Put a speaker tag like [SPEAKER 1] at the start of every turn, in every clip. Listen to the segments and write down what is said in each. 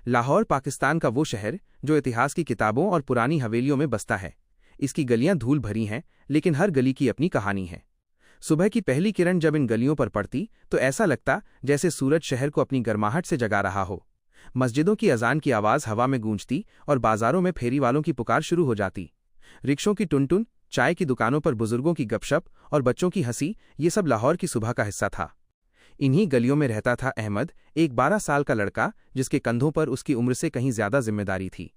[SPEAKER 1] लाहौर पाकिस्तान का वो शहर जो इतिहास की किताबों और पुरानी हवेलियों में बसता है। इसकी गलियां धूल भरी हैं, लेकिन हर गली की अपनी कहानी है। सुबह की पहली किरण जब इन गलियों पर पड़ती तो ऐसा लगता जैसे सूरज शहर को अपनी गर्माहट से जगा रहा हो। मस्जिदों की अजान की आवाज़ हवा में गूंजती और बाजारों में फेरी वालों की पुकार शुरू हो जाती। रिक्शों की टुनटुन, चाय की दुकानों पर बुजुर्गों की गपशप और बच्चों की हंसी, ये सब लाहौर की सुबह का हिस्सा था। इन्हीं गलियों में रहता था अहमद, एक 12 साल का लड़का जिसके कंधों पर उसकी उम्र से कहीं ज्यादा जिम्मेदारी थी।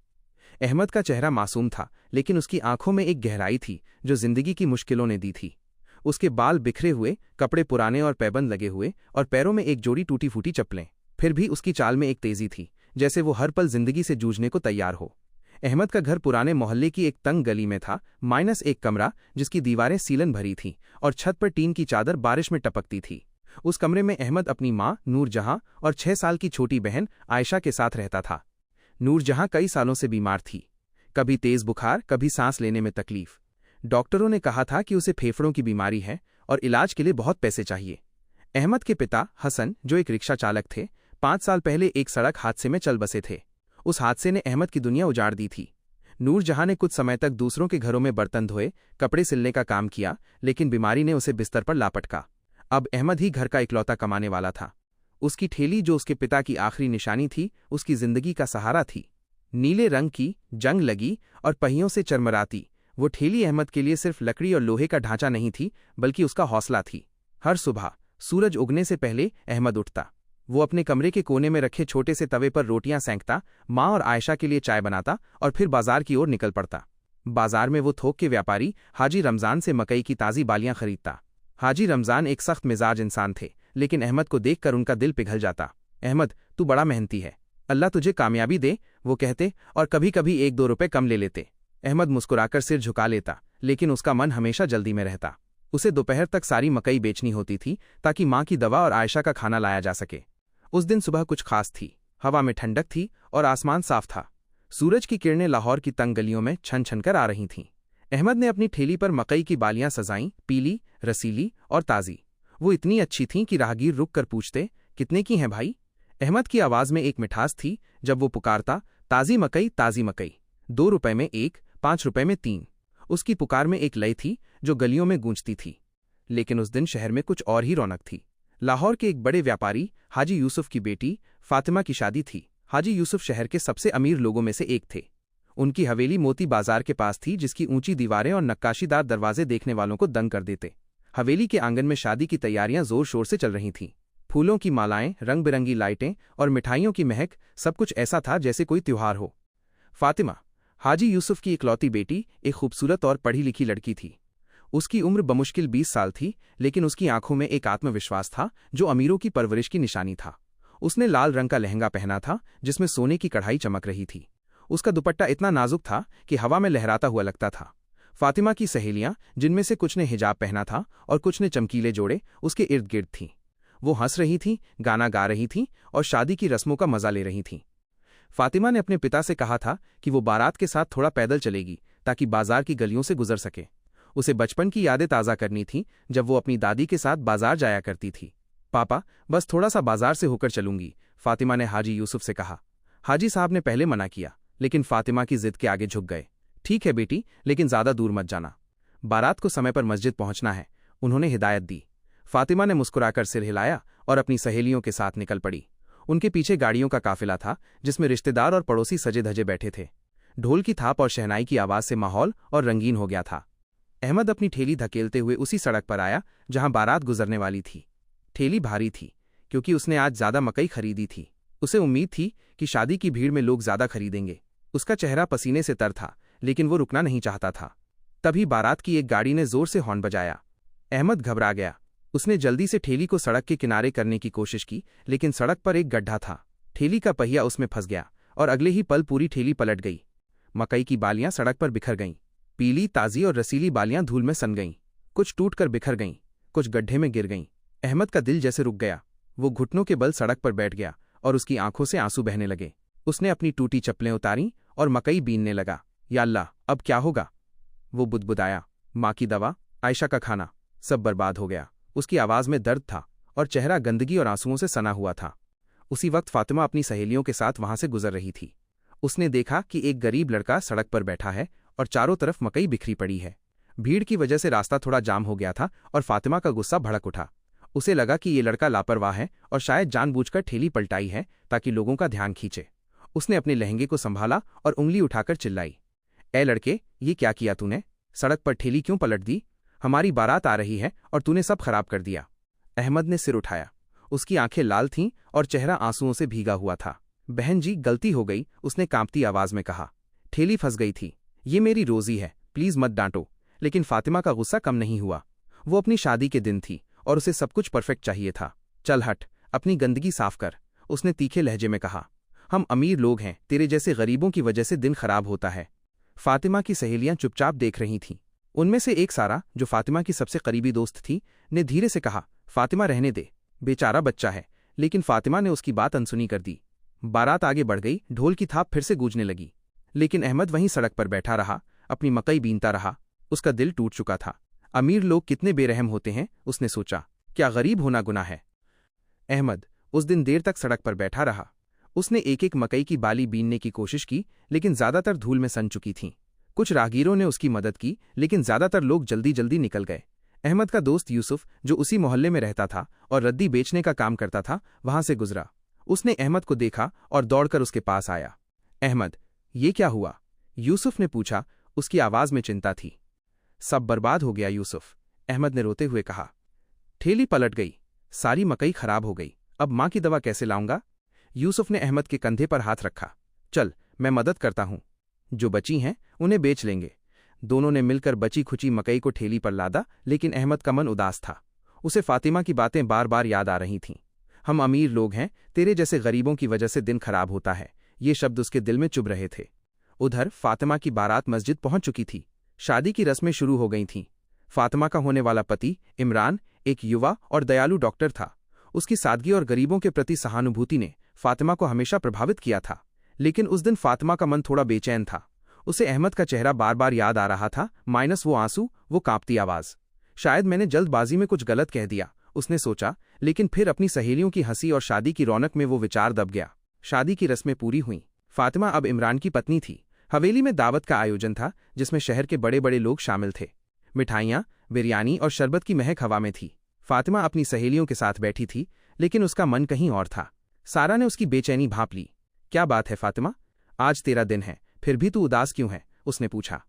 [SPEAKER 1] अहमद का चेहरा मासूम था, लेकिन उसकी आंखों में एक गहराई थी जो जिंदगी की मुश्किलों ने दी थी। उसके बाल बिखरे हुए, कपड़े पुराने और पैबंद लगे हुए, और पैरों में एक जोड़ी टूटी फूटी चप्पलें। फिर भी उसकी चाल में एक तेजी थी, जैसे वो हर पल जिंदगी से जूझने को तैयार हो। अहमद का घर पुराने मोहल्ले की एक तंग गली में था, माइनस एक कमरा जिसकी दीवारें सीलन भरी थीं और छत पर टीन की चादर बारिश में टपकती थी। उस कमरे में अहमद अपनी माँ नूरजहां और 6 साल की छोटी बहन आयशा के साथ रहता था। नूरजहां कई सालों से बीमार थी, कभी तेज बुखार, कभी सांस लेने में तकलीफ। डॉक्टरों ने कहा था कि उसे फेफड़ों की बीमारी है और इलाज के लिए बहुत पैसे चाहिए। अहमद के पिता हसन, जो एक रिक्शा चालक थे, 5 साल पहले एक सड़क हादसे में चल बसे थे। उस हादसे ने अहमद की दुनिया उजाड़ दी थी। नूरजहां ने कुछ समय तक दूसरों के घरों में बर्तन धोए, कपड़े सिलने का काम किया, लेकिन बीमारी ने उसे बिस्तर पर लापटका। अब अहमद ही घर का इकलौता कमाने वाला था। उसकी ठेली, जो उसके पिता की आखिरी निशानी थी, उसकी जिंदगी का सहारा थी। नीले रंग की, जंग लगी और पहियों से चरमराती, वो ठेली अहमद के लिए सिर्फ लकड़ी और लोहे का ढांचा नहीं थी, बल्कि उसका हौसला थी। हर सुबह सूरज उगने से पहले अहमद उठता। वो अपने कमरे के कोने में रखे छोटे से तवे पर रोटियां सेंकता, माँ और आयशा के लिए चाय बनाता और फिर बाजार की ओर निकल पड़ता। बाजार में वो थोक के व्यापारी हाजी रमजान से मकई की ताज़ी बालियां खरीदता। हाजी रमजान एक सख्त मिजाज इंसान थे, लेकिन अहमद को देखकर उनका दिल पिघल जाता। अहमद, तू बड़ा मेहनती है, अल्लाह तुझे कामयाबी दे, वो कहते, और कभी कभी 1-2 रुपए कम ले लेते। अहमद मुस्कुराकर सिर झुका लेता, लेकिन उसका मन हमेशा जल्दी में रहता। उसे दोपहर तक सारी मकई बेचनी होती थी ताकि माँ की दवा और आयशा का खाना लाया जा सके। उस दिन सुबह कुछ खास थी। हवा में ठंडक थी और आसमान साफ था। सूरज की किरणें लाहौर की तंग गलियों में छन छन कर आ रही थीं। अहमद ने अपनी ठेली पर मकई की बालियां सजाईं, पीली, रसीली और ताज़ी। वो इतनी अच्छी थीं कि राहगीर रुक कर पूछते, कितने की हैं भाई? अहमद की आवाज़ में एक मिठास थी जब वो पुकारता, ताज़ी मकई, ताज़ी मकई, 2 रुपए में 1, 5 रुपए में 3। उसकी पुकार में एक लय थी जो गलियों में गूंजती थी। लेकिन उस दिन शहर में कुछ और ही रौनक थी। लाहौर के एक बड़े व्यापारी हाजी यूसुफ की बेटी फातिमा की शादी थी। हाजी यूसुफ शहर के सबसे अमीर लोगों में से एक थे। उनकी हवेली मोती बाजार के पास थी, जिसकी ऊंची दीवारें और नक्काशीदार दरवाजे देखने वालों को दंग कर देते। हवेली के आंगन में शादी की तैयारियां जोर शोर से चल रही थीं। फूलों की मालाएं, रंग बिरंगी लाइटें और मिठाइयों की महक, सब कुछ ऐसा था जैसे कोई त्योहार हो। फातिमा, हाजी यूसुफ की इकलौती बेटी, एक खूबसूरत और पढ़ी लिखी लड़की थी। उसकी उम्र बमुश्किल 20 साल थी, लेकिन उसकी आंखों में एक आत्मविश्वास था जो अमीरों की परवरिश की निशानी था। उसने लाल रंग का लहंगा पहना था जिसमें सोने की कढ़ाई चमक रही थी। उसका दुपट्टा इतना नाजुक था कि हवा में लहराता हुआ लगता था। फातिमा की सहेलियां, जिनमें से कुछ ने हिजाब पहना था और कुछ ने चमकीले जोड़े, उसके इर्द गिर्द थीं। वो हंस रही थीं, गाना गा रही थीं और शादी की रस्मों का मजा ले रही थीं। फातिमा ने अपने पिता से कहा था कि वो बारात के साथ थोड़ा पैदल चलेगी ताकि बाजार की गलियों से गुजर सके। उसे बचपन की यादें ताज़ा करनी थीं जब वो अपनी दादी के साथ बाजार जाया करती थी। पापा, बस थोड़ा सा बाजार से होकर चलूंगी, फातिमा ने हाजी यूसुफ से कहा। हाजी साहब ने पहले मना किया, लेकिन फातिमा की जिद के आगे झुक गए। ठीक है बेटी, लेकिन ज़्यादा दूर मत जाना। बारात को समय पर मस्जिद पहुंचना है, उन्होंने हिदायत दी। फातिमा ने मुस्कुराकर सिर हिलाया और अपनी सहेलियों के साथ निकल पड़ी। उनके पीछे गाड़ियों का काफिला था जिसमें रिश्तेदार और पड़ोसी सजे धजे बैठे थे। ढोल की थाप और शहनाई की आवाज़ से माहौल और रंगीन हो गया था। अहमद अपनी ठेली धकेलते हुए उसी सड़क पर आया जहां बारात गुजरने वाली थी। ठेली भारी थी क्योंकि उसने आज ज्यादा मकई खरीदी थी। उसे उम्मीद थी कि शादी की भीड़ में लोग ज्यादा खरीदेंगे। उसका चेहरा पसीने से तर था, लेकिन वो रुकना नहीं चाहता था। तभी बारात की एक गाड़ी ने जोर से हॉर्न बजाया। अहमद घबरा गया। उसने जल्दी से ठेली को सड़क के किनारे करने की कोशिश की, लेकिन सड़क पर एक गड्ढा था। ठेली का पहिया उसमें फंस गया और अगले ही पल पूरी ठेली पलट गई। मकई की बालियां सड़क पर बिखर गईं। पीली, ताज़ी और रसीली बालियां धूल में सन गईं। कुछ टूटकर बिखर गईं, कुछ गड्ढे में गिर गईं। अहमद का दिल जैसे रुक गया। वो घुटनों के बल सड़क पर बैठ गया और उसकी आंखों से आंसू बहने लगे। उसने अपनी टूटी चप्पलें उतारीं और मकई बीनने लगा। या अल्लाह, अब क्या होगा? वो बुदबुदाया। माँ की दवा, आयशा का खाना, सब बर्बाद हो गया। उसकी आवाज़ में दर्द था और चेहरा गंदगी और आंसुओं से सना हुआ था। उसी वक्त फातिमा अपनी सहेलियों के साथ वहां से गुजर रही थी। उसने देखा कि एक गरीब लड़का सड़क पर बैठा है और चारों तरफ मकई बिखरी पड़ी है। भीड़ की वजह से रास्ता थोड़ा जाम हो गया था और फातिमा का गुस्सा भड़क उठा। उसे लगा कि ये लड़का लापरवाह है और शायद जानबूझकर ठेली पलटाई है ताकि लोगों का ध्यान खींचे। उसने अपने लहंगे को संभाला और उंगली उठाकर चिल्लाई, ए लड़के, ये क्या किया तूने? सड़क पर ठेली क्यों पलट दी? हमारी बारात आ रही है और तूने सब खराब कर दिया। अहमद ने सिर उठाया। उसकी आंखें लाल थीं और चेहरा आंसुओं से भीगा हुआ था। बहन जी, गलती हो गई, उसने कांपती आवाज में कहा। ठेली फंस गई थी। ये मेरी रोजी है, प्लीज मत डांटो। लेकिन फातिमा का गुस्सा कम नहीं हुआ। वो अपनी शादी के दिन थी और उसे सब कुछ परफेक्ट चाहिए था। चल हट, अपनी गंदगी साफ कर, उसने तीखे लहजे में कहा। हम अमीर लोग हैं, तेरे जैसे गरीबों की वजह से दिन खराब होता है। फातिमा की सहेलियां चुपचाप देख रही थीं। उनमें से एक, सारा, जो फातिमा की सबसे करीबी दोस्त थी, ने धीरे से कहा, फातिमा रहने दे, बेचारा बच्चा है। लेकिन फातिमा ने उसकी बात अनसुनी कर दी। बारात आगे बढ़ गई, ढोल की थाप फिर से गूंजने लगी। लेकिन अहमद वहीं सड़क पर बैठा रहा, अपनी मकई बीनता रहा। उसका दिल टूट चुका था। अमीर लोग कितने बेरहम होते हैं, उसने सोचा। क्या गरीब होना गुनाह है? अहमद उस दिन देर तक सड़क पर बैठा रहा। उसने एक एक मकई की बाली बीनने की कोशिश की, लेकिन ज्यादातर धूल में सन चुकी थीं। कुछ राहगीरों ने उसकी मदद की, लेकिन ज्यादातर लोग जल्दी जल्दी निकल गए। अहमद का दोस्त यूसुफ, जो उसी मोहल्ले में रहता था और रद्दी बेचने का काम करता था, वहां से गुजरा। उसने अहमद को देखा और दौड़कर उसके पास आया। अहमद, ये क्या हुआ? यूसुफ ने पूछा। उसकी आवाज में चिंता थी। सब बर्बाद हो गया यूसुफ, अहमद ने रोते हुए कहा। ठेली पलट गई, सारी मकई खराब हो गई। अब मां की दवा कैसे लाऊंगा? यूसुफ ने अहमद के कंधे पर हाथ रखा। चल, मैं मदद करता हूं। जो बची हैं उन्हें बेच लेंगे। दोनों ने मिलकर बची खुची मकई को ठेली पर लादा, लेकिन अहमद का मन उदास था। उसे फातिमा की बातें बार बार याद आ रही थीं। हम अमीर लोग हैं, तेरे जैसे गरीबों की वजह से दिन खराब होता है। ये शब्द उसके दिल में चुभ रहे थे। उधर फातिमा की बारात मस्जिद पहुंच चुकी थी। शादी की रस्में शुरू हो गई थीं। फातिमा का होने वाला पति इमरान एक युवा और दयालु डॉक्टर था। उसकी सादगी और गरीबों के प्रति सहानुभूति ने फातिमा को हमेशा प्रभावित किया था। लेकिन उस दिन फातिमा का मन थोड़ा बेचैन था। उसे अहमद का चेहरा बार बार याद आ रहा था, माइनस वो आंसू, वो कांपती आवाज। शायद मैंने जल्दबाजी में कुछ गलत कह दिया, उसने सोचा। लेकिन फिर अपनी सहेलियों की हंसी और शादी की रौनक में वो विचार दब गया। शादी की रस्में पूरी हुईं। फातिमा अब इमरान की पत्नी थी। हवेली में दावत का आयोजन था, जिसमें शहर के बड़े बड़े लोग शामिल थे। मिठाइयाँ, बिरयानी और शरबत की महक हवा में थी। फातिमा अपनी सहेलियों के साथ बैठी थी, लेकिन उसका मन कहीं और था। सारा ने उसकी बेचैनी भांप ली। क्या बात है फातिमा, आज तेरा दिन है, फिर भी तू उदास क्यों है? उसने पूछा।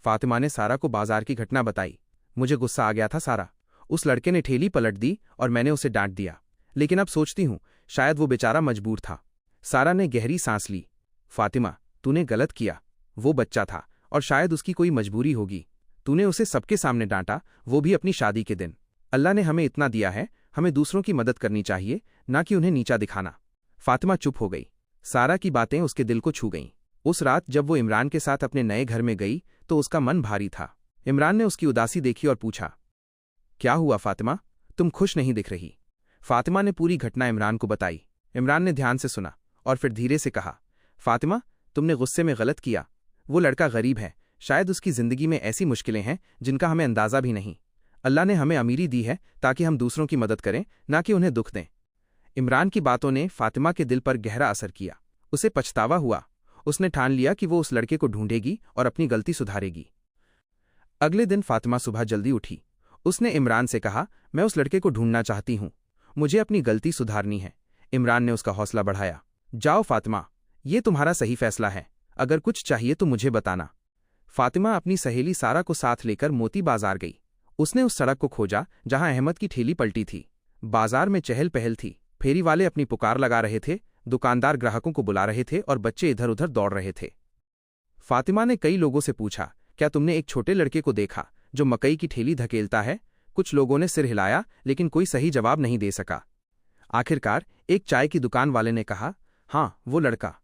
[SPEAKER 1] फातिमा ने सारा को बाजार की घटना बताई। मुझे गुस्सा आ गया था सारा। उस लड़के ने ठेली पलट दी और मैंने उसे डांट दिया। लेकिन अब सोचती हूँ, शायद वो बेचारा मजबूर था। सारा ने गहरी सांस ली। फातिमा, तूने गलत किया। वो बच्चा था और शायद उसकी कोई मजबूरी होगी। तूने उसे सबके सामने डांटा, वो भी अपनी शादी के दिन। अल्लाह ने हमें इतना दिया है, हमें दूसरों की मदद करनी चाहिए, ना कि उन्हें नीचा दिखाना। फातिमा चुप हो गई। सारा की बातें उसके दिल को छू गईं। उस रात जब वो इमरान के साथ अपने नए घर में गई तो उसका मन भारी था। इमरान ने उसकी उदासी देखी और पूछा, क्या हुआ फातिमा, तुम खुश नहीं दिख रही? फातिमा ने पूरी घटना इमरान को बताई। इमरान ने ध्यान से सुना और फिर धीरे से कहा, फातिमा, तुमने गुस्से में गलत किया। वो लड़का गरीब है, शायद उसकी जिंदगी में ऐसी मुश्किलें हैं जिनका हमें अंदाजा भी नहीं। अल्लाह ने हमें अमीरी दी है ताकि हम दूसरों की मदद करें, ना कि उन्हें दुख दें। इमरान की बातों ने फातिमा के दिल पर गहरा असर किया। उसे पछतावा हुआ। उसने ठान लिया कि वो उस लड़के को ढूंढेगी और अपनी गलती सुधारेगी। अगले दिन फातिमा सुबह जल्दी उठी। उसने इमरान से कहा, मैं उस लड़के को ढूंढना चाहती हूं, मुझे अपनी गलती सुधारनी है। इमरान ने उसका हौसला बढ़ाया। जाओ फातिमा, ये तुम्हारा सही फैसला है। अगर कुछ चाहिए तो मुझे बताना। फातिमा अपनी सहेली सारा को साथ लेकर मोती बाजार गई। उसने उस सड़क को खोजा जहां अहमद की ठेली पलटी थी। बाजार में चहल पहल थी। फेरी वाले अपनी पुकार लगा रहे थे, दुकानदार ग्राहकों को बुला रहे थे और बच्चे इधर उधर दौड़ रहे थे। फातिमा ने कई लोगों से पूछा, क्या तुमने एक छोटे लड़के को देखा जो मकई की ठेली धकेलता है? कुछ लोगों ने सिर हिलाया, लेकिन कोई सही जवाब नहीं दे सका। आखिरकार एक चाय की दुकान वाले ने कहा, हाँ, वो लड़का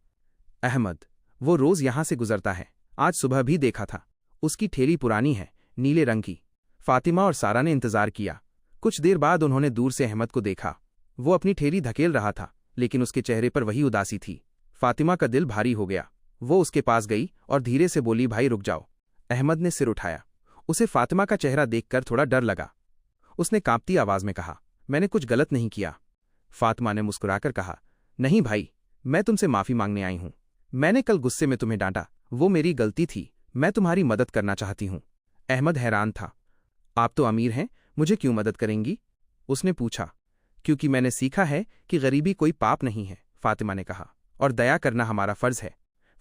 [SPEAKER 1] अहमद, वो रोज यहां से गुजरता है। आज सुबह भी देखा था। उसकी ठेली पुरानी है, नीले रंग की। फातिमा और सारा ने इंतजार किया। कुछ देर बाद उन्होंने दूर से अहमद को देखा। वो अपनी ठेली धकेल रहा था, लेकिन उसके चेहरे पर वही उदासी थी। फातिमा का दिल भारी हो गया। वो उसके पास गई और धीरे से बोली, भाई रुक जाओ। अहमद ने सिर उठाया। उसे फातिमा का चेहरा देखकर थोड़ा डर लगा। उसने कांपती आवाज में कहा, मैंने कुछ गलत नहीं किया। फातिमा ने मुस्कुराकर कहा, नहीं भाई, मैं तुमसे माफ़ी मांगने आई हूँ। मैंने कल गुस्से में तुम्हें डांटा, वो मेरी गलती थी। मैं तुम्हारी मदद करना चाहती हूँ। अहमद हैरान था। आप तो अमीर हैं, मुझे क्यों मदद करेंगी? उसने पूछा। क्योंकि मैंने सीखा है कि गरीबी कोई पाप नहीं है, फातिमा ने कहा, और दया करना हमारा फर्ज है।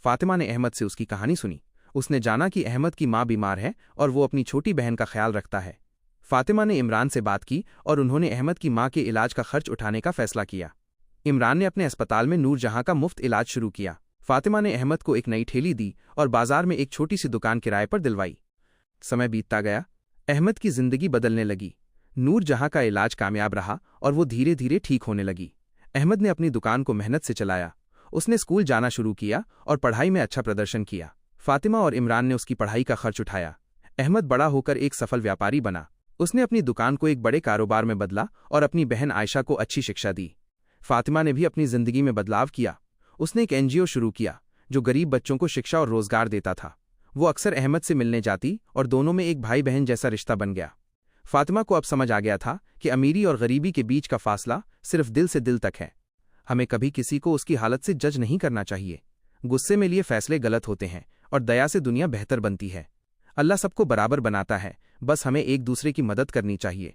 [SPEAKER 1] फातिमा ने अहमद से उसकी कहानी सुनी। उसने जाना कि अहमद की माँ बीमार है और वो अपनी छोटी बहन का ख्याल रखता है। फातिमा ने इमरान से बात की और उन्होंने अहमद की माँ के इलाज का खर्च उठाने का फैसला किया। इमरान ने अपने अस्पताल में नूरजहां का मुफ्त इलाज शुरू किया। फातिमा ने अहमद को एक नई ठेली दी और बाजार में एक छोटी सी दुकान किराए पर दिलवाई। समय बीतता गया। अहमद की जिंदगी बदलने लगी। नूरजहां का इलाज कामयाब रहा और वो धीरे धीरे ठीक होने लगी। अहमद ने अपनी दुकान को मेहनत से चलाया। उसने स्कूल जाना शुरू किया और पढ़ाई में अच्छा प्रदर्शन किया। फातिमा और इमरान ने उसकी पढ़ाई का खर्च उठाया। अहमद बड़ा होकर एक सफल व्यापारी बना। उसने अपनी दुकान को एक बड़े कारोबार में बदला और अपनी बहन आयशा को अच्छी शिक्षा दी। फातिमा ने भी अपनी जिंदगी में बदलाव किया। उसने एक एनजीओ शुरू किया जो गरीब बच्चों को शिक्षा और रोजगार देता था। वो अक्सर अहमद से मिलने जाती और दोनों में एक भाई बहन जैसा रिश्ता बन गया। फातिमा को अब समझ आ गया था कि अमीरी और गरीबी के बीच का फासला सिर्फ दिल से दिल तक है। हमें कभी किसी को उसकी हालत से जज नहीं करना चाहिए। गुस्से में लिए फैसले गलत होते हैं और दया से दुनिया बेहतर बनती है। अल्लाह सबको बराबर बनाता है, बस हमें एक दूसरे की मदद करनी चाहिए।